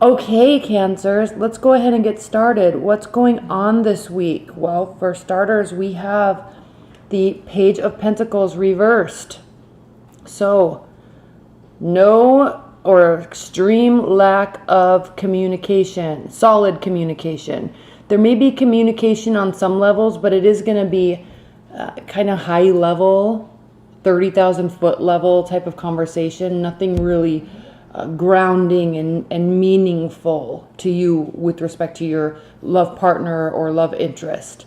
Okay, Cancers, let's go ahead and get started. What's going on this week? Well, for starters, we have the Page of Pentacles reversed. So, no or extreme lack of communication, solid communication. There may be communication on some levels, but it is going to be kind of high level, 30,000 foot level type of conversation. Nothing really grounding and meaningful to you with respect to your love partner or love interest.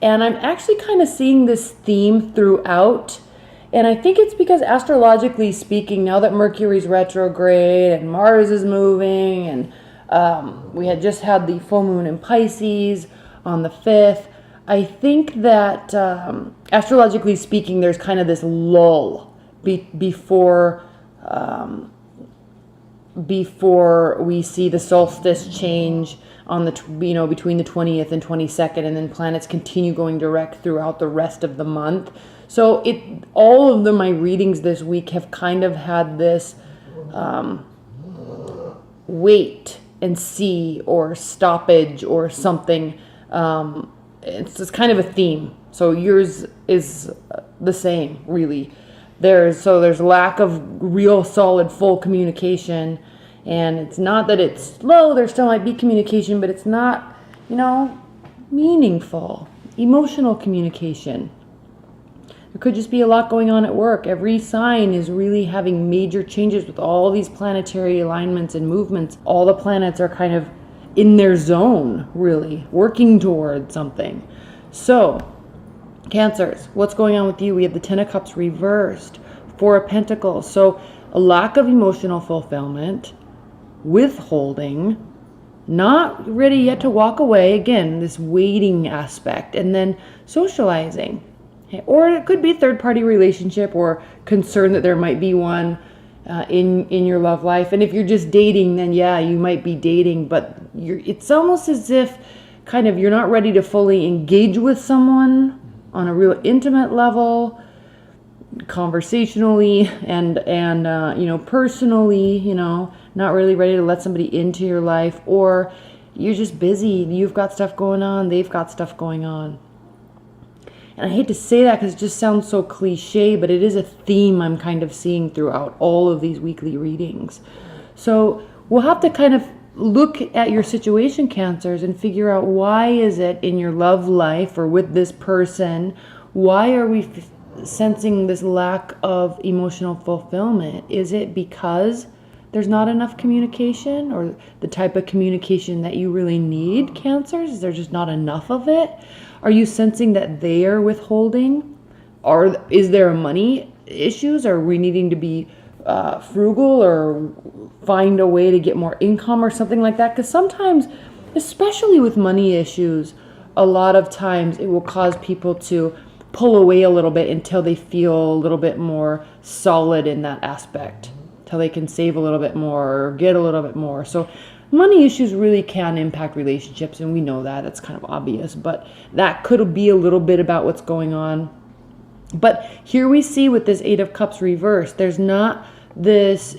And I'm actually kind of seeing this theme throughout. And I think it's because astrologically speaking, now that Mercury's retrograde and Mars is moving, and we had just had the full moon in Pisces on the 5th, I think that astrologically speaking, there's kind of this lull before we see the solstice change on the between the 20th and 22nd, and then planets continue going direct throughout the rest of the month. So all of my readings this week have kind of had this wait and see or stoppage or something. It's just kind of a theme. So yours is the same, really. There's lack of real solid full communication, and it's not that it's slow. There still might be communication, but it's not, meaningful, emotional communication. There could just be a lot going on at work. Every sign is really having major changes with all these planetary alignments and movements. All the planets are kind of in their zone, really, working towards something. So, Cancers, what's going on with you? We have the Ten of Cups reversed, Four of Pentacles. So, a lack of emotional fulfillment, withholding, not ready yet to walk away. Again, this waiting aspect, and then socializing. Okay. Or it could be third-party relationship or concern that there might be one in your love life. And if you're just dating, then yeah, you might be dating, but it's almost as if kind of you're not ready to fully engage with someone on a real intimate level, conversationally and personally, not really ready to let somebody into your life, or you're just busy. You've got stuff going on. They've got stuff going on. And I hate to say that because it just sounds so cliche, but it is a theme I'm kind of seeing throughout all of these weekly readings. So we'll have to kind of look at your situation, Cancers, and figure out why is it in your love life or with this person, why are we sensing this lack of emotional fulfillment? Is it because there's not enough communication, or the type of communication that you really need, Cancers? Is there just not enough of it? Are you sensing that they are withholding? Or is there money issues? Are we needing to be frugal or find a way to get more income or something like that? Because sometimes, especially with money issues, a lot of times it will cause people to pull away a little bit until they feel a little bit more solid in that aspect, till they can save a little bit more or get a little bit more. So money issues really can impact relationships, and we know that. It's kind of obvious, but that could be a little bit about what's going on. But here we see with this Eight of Cups reversed, there's not this,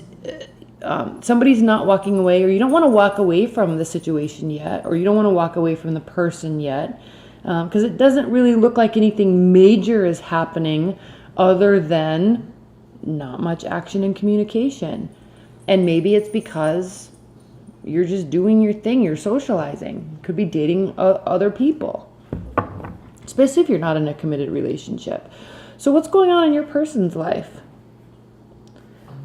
somebody's not walking away, or you don't want to walk away from the situation yet, or you don't want to walk away from the person yet, because it doesn't really look like anything major is happening other than not much action and communication. And maybe it's because you're just doing your thing, you're socializing. Could be dating other people, especially if you're not in a committed relationship. So what's going on in your person's life?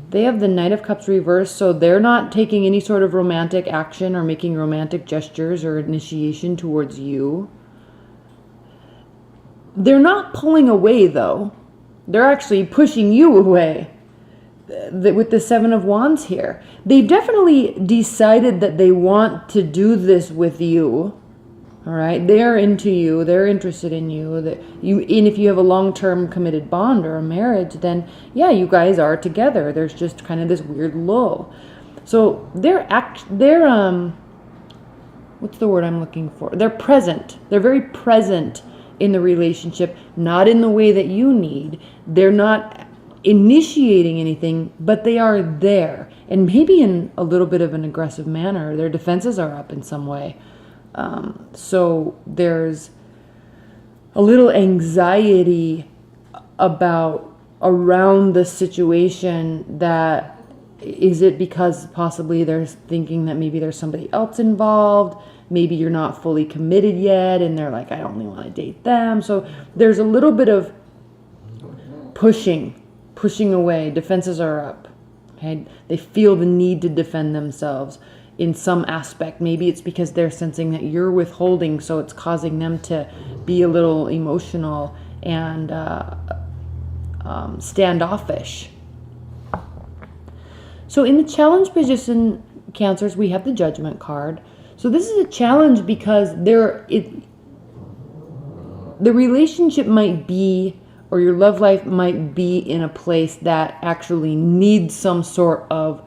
They have the Knight of Cups reversed, so they're not taking any sort of romantic action or making romantic gestures or initiation towards you. They're not pulling away, though. They're actually pushing you away with the Seven of Wands here. They've definitely decided that they want to do this with you. All right, they're into you, they're interested in you. And if you have a long-term committed bond or a marriage, then yeah, you guys are together. There's just kind of this weird lull. So they're what's the word I'm looking for? They're present. They're very present in the relationship, not in the way that you need. They're not initiating anything, but they are there. and maybe in a little bit of an aggressive manner. Their defenses are up in some way. So there's a little anxiety around the situation. That is it because possibly they're thinking that maybe there's somebody else involved. Maybe you're not fully committed yet, and they're like, I only want to date them. So there's a little bit of pushing away. Defenses are up. Okay, they feel the need to defend themselves in some aspect. Maybe it's because they're sensing that you're withholding, so it's causing them to be a little emotional and standoffish. So in the challenge position, Cancers, we have the Judgment card. So this is a challenge because the relationship might be, or your love life might be in a place that actually needs some sort of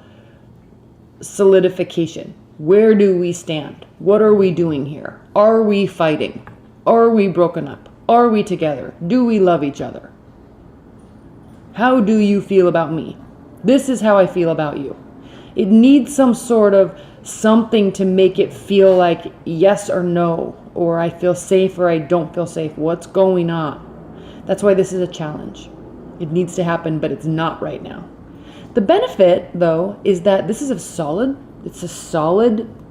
solidification. Where do we stand? What are we doing here? Are we fighting? Are we broken up? Are we together? Do we love each other? How do you feel about me? This is how I feel about you. It needs some sort of something to make it feel like yes or no, or I feel safe or I don't feel safe. What's going on? That's why this is a challenge. It needs to happen, but it's not right now. The benefit, though, is that this is a solid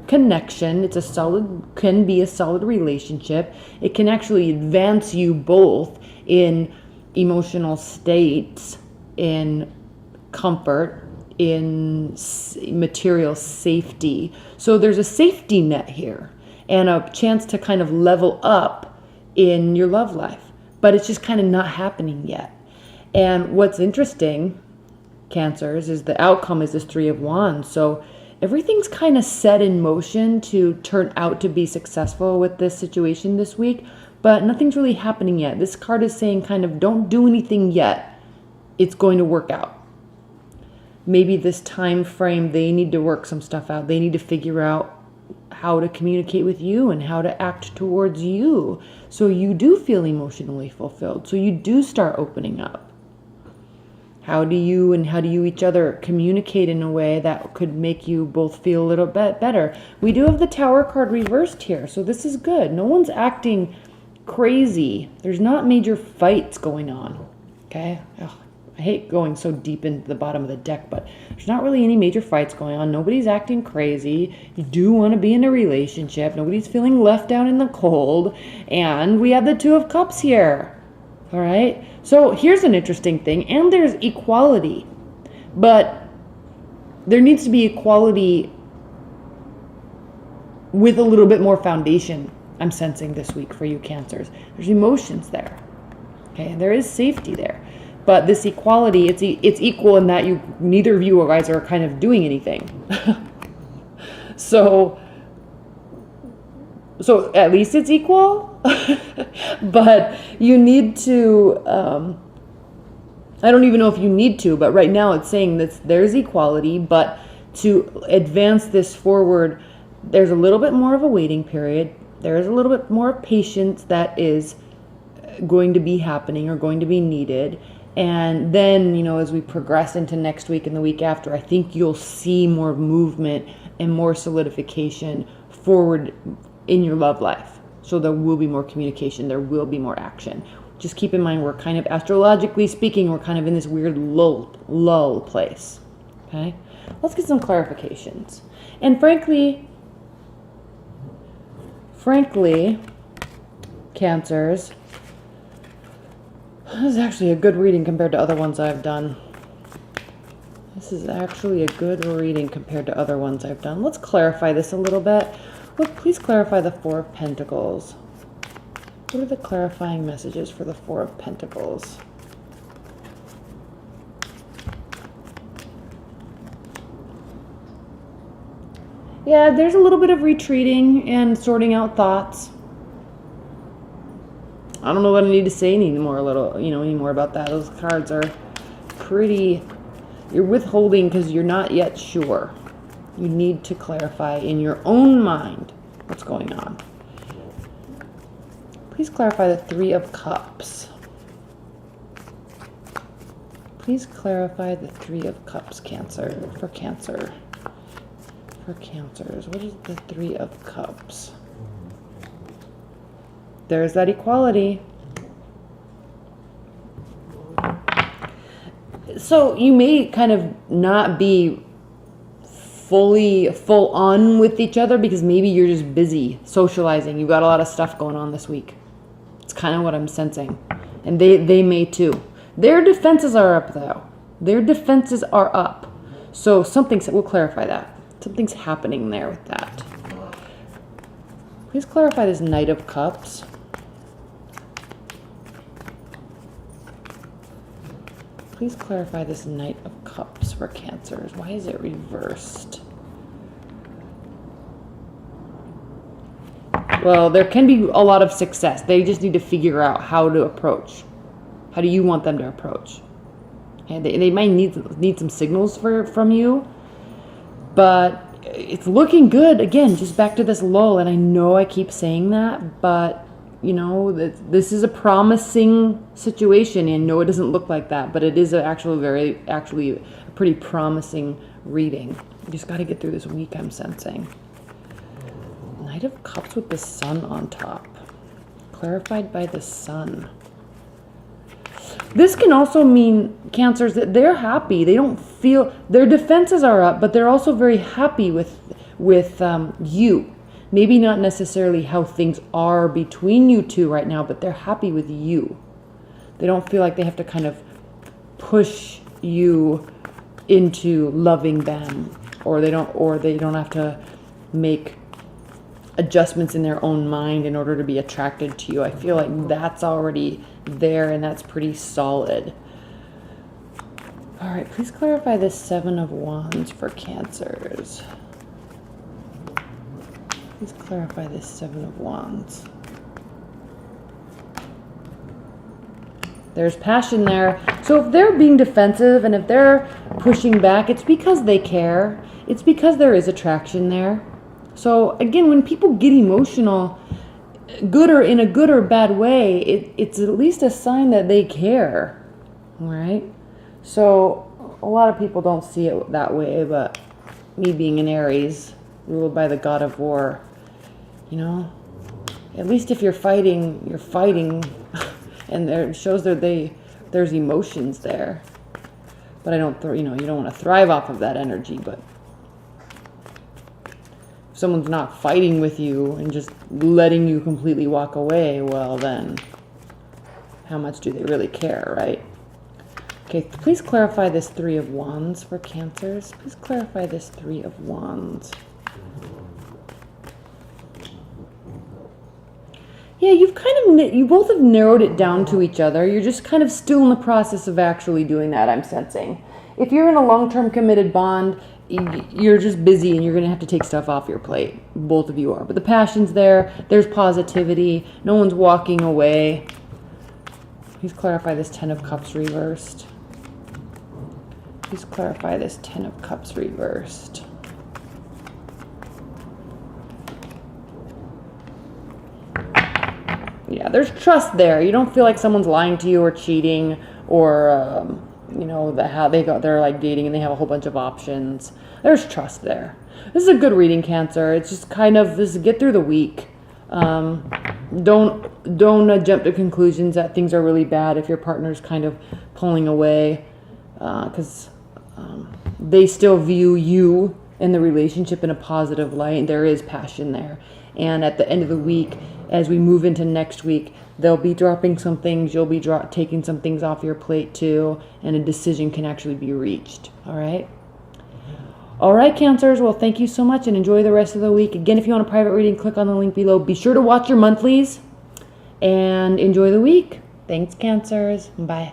connection. Can be a solid relationship. It can actually advance you both in emotional states, in comfort, in material safety. So there's a safety net here and a chance to kind of level up in your love life, but it's just kind of not happening yet. And what's interesting, Cancers, is the outcome is this Three of Wands. So everything's kind of set in motion to turn out to be successful with this situation this week, but nothing's really happening yet. This card is saying kind of don't do anything yet. It's going to work out. Maybe this time frame, they need to work some stuff out. They need to figure out how to communicate with you and how to act towards you so you do feel emotionally fulfilled, so you do start opening up. How do you each other communicate in a way that could make you both feel a little bit better? We do have the Tower card reversed here, so this is good. No one's acting crazy. There's not major fights going on, okay? Ugh. I hate going so deep into the bottom of the deck, but there's not really any major fights going on. Nobody's acting crazy. You do want to be in a relationship. Nobody's feeling left out in the cold. And we have the Two of Cups here. All right? So here's an interesting thing. And there's equality. But there needs to be equality with a little bit more foundation, I'm sensing this week for you, Cancers. There's emotions there. Okay? And there is safety there. But this equality, it's equal in that neither of you guys are kind of doing anything. So at least it's equal. But you need to, I don't even know if you need to, but right now it's saying that there's equality, but to advance this forward, there's a little bit more of a waiting period. There's a little bit more patience that is going to be happening or going to be needed. And then, as we progress into next week and the week after, I think you'll see more movement and more solidification forward in your love life. So there will be more communication. There will be more action. Just keep in mind, we're kind of, astrologically speaking, we're kind of in this weird lull place. Okay? Let's get some clarifications. And frankly, Cancers, this is actually a good reading compared to other ones I've done. This is actually a good reading compared to other ones I've done. Let's clarify this a little bit. Please clarify the Four of Pentacles. What are the clarifying messages for the Four of Pentacles? Yeah, there's a little bit of retreating and sorting out thoughts. I don't know what I need to say anymore about that. Those cards are pretty, you're withholding because you're not yet sure. You need to clarify in your own mind what's going on. Please clarify the Three of Cups. Please clarify the Three of Cups, Cancer, for Cancer. For Cancers, what is the Three of Cups? There's that equality. So you may kind of not be full on with each other because maybe you're just busy socializing. You've got a lot of stuff going on this week. It's kind of what I'm sensing. And they may too. Their defenses are up though. Their defenses are up. So we'll clarify that. Something's happening there with that. Please clarify this Knight of Cups. Please clarify this Knight of Cups for Cancers. Why is it reversed? Well, there can be a lot of success. They just need to figure out how to approach. How do you want them to approach? And they might need some signals from you. But it's looking good. Again, just back to this lull. And I know I keep saying that, but you know, this is a promising situation, and no, it doesn't look like that, but it is actually a pretty promising reading. You just got to get through this week, I'm sensing. Knight of Cups with the Sun on top. Clarified by the Sun. This can also mean, Cancers, that they're happy. They don't feel, their defenses are up, but they're also very happy with you. Maybe not necessarily how things are between you two right now, but they're happy with you. They don't feel like they have to kind of push you into loving them, or they don't have to make adjustments in their own mind in order to be attracted to you. I feel like that's already there, and that's pretty solid. All right, please clarify this Seven of Wands for Cancers. Please clarify this Seven of Wands. There's passion there. So if they're being defensive and if they're pushing back, it's because they care. It's because there is attraction there. So again, when people get emotional, in a good or bad way, it's at least a sign that they care. All right? So a lot of people don't see it that way, but me being an Aries, ruled by the god of war, you know, at least if you're fighting, and it shows that there's emotions there. But I don't, you don't want to thrive off of that energy. But if someone's not fighting with you and just letting you completely walk away, well then, how much do they really care, right? Okay, please clarify this Three of Wands for Cancers. Please clarify this Three of Wands. Yeah, you both have narrowed it down to each other. You're just kind of still in the process of actually doing that, I'm sensing. If you're in a long-term committed bond, you're just busy and you're going to have to take stuff off your plate. Both of you are. But the passion's there. There's positivity. No one's walking away. Please clarify this Ten of Cups reversed. Please clarify this Ten of Cups reversed. Yeah, there's trust there. You don't feel like someone's lying to you or cheating, or they're like dating and they have a whole bunch of options. There's trust there. This is a good reading, Cancer. It's just kind of get through the week. Don't jump to conclusions that things are really bad if your partner's kind of pulling away, because they still view you and the relationship in a positive light. There is passion there. And at the end of the week, as we move into next week, they'll be dropping some things. You'll be taking some things off your plate too. And a decision can actually be reached. All right? All right, Cancers. Well, thank you so much and enjoy the rest of the week. Again, if you want a private reading, click on the link below. Be sure to watch your monthlies and enjoy the week. Thanks, Cancers. Bye.